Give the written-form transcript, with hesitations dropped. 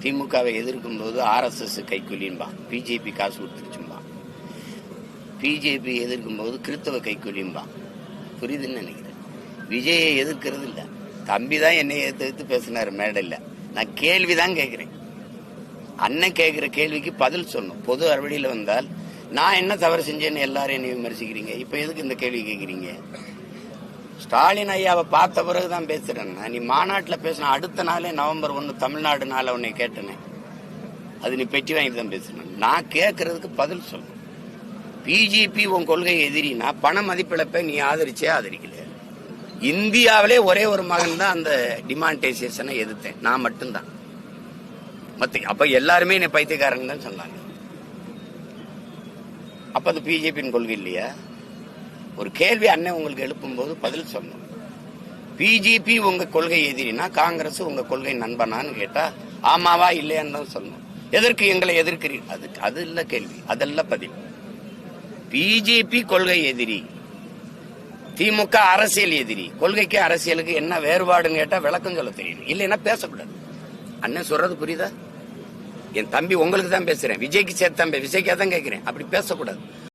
திமுகவை எதிர்க்கும் போது RSS கைக்கூலின்பா, பிஜேபி காசு கொடுத்துருச்சும்பா. பிஜேபி எதிர்க்கும் போது கிறிஸ்தவ கைக்கூலின்பா. புரியுதுன்னு நினைக்கிறேன். விஜயை எதிர்க்கிறது இல்ல, தம்பி தான் என்னை எதிர்த்து பேசினாரு மேடையில். நான் கேள்விதான் கேட்கிறேன். அண்ணன் கேட்கிற கேள்விக்கு பதில் சொல்லணும். பொது அறுவடையில் வந்தால் நான் என்ன தவறு செஞ்சேன்னு எல்லாரும் என்னை விமர்சிக்கிறீங்க. இப்ப எதுக்கு இந்த கேள்வி கேட்கிறீங்க? ஸ்டாலின் ஐயாவை பார்த்த பிறகுதான் பேசுறேன். நீ மாநாட்டில் பேசின அடுத்த நாளே நவம்பர் 1 தமிழ்நாடு நாள உன்னை கேட்டனே, அது நீ பெட்டி வாங்கிட்டு தான் பேசுறேன். நான் கேட்கறதுக்கு பதில் சொல்லணும். பிஜேபி உன் கொள்கை எதிரினா பண மதிப்பிழப்பை நீ ஆதரிச்சே ஆதரிக்கல. இந்தியாவிலே ஒரே ஒரு மகன் தான் அந்த டிமானிட்டைசேஷனை எதிர்த்தேன், நான் மட்டும்தான். அப்ப எல்லாருமே என்னை பைத்தியக்காரன் தான் சொன்னாங்க. அப்ப அது பிஜேபியின் கொள்கை இல்லையா? ஒரு கேள்வி அண்ணன் உங்களுக்கு எழுப்பும் போது பதில் சொல்லணும். பிஜேபி உங்க கொள்கை எதிரினா காங்கிரஸ் உங்க கொள்கை நண்பனான்னு கேட்டா ஆமாவா இல்லையான்னு தான் சொல்லணும். எதற்கு எங்களை எதிர்க்கிறீர்கள்? அது இல்ல கேள்வி, அதெல்லாம் பதில். பிஜேபி கொள்கை எதிரி, திமுக அரசியல் எதிரி. கொள்கைக்கு அரசியலுக்கு என்ன வேறுபாடுன்னு கேட்டா விளக்கம் சொல்ல தெரியும், இல்லைன்னா பேசக்கூடாது. அண்ணன் சொல்றது புரியுதா? என் தம்பி உங்களுக்கு தான் பேசுறேன், விஜய்க்கு சேர்த்து தான் விஜய்க்கா தான் கேட்கிறேன். அப்படி பேசக்கூடாது.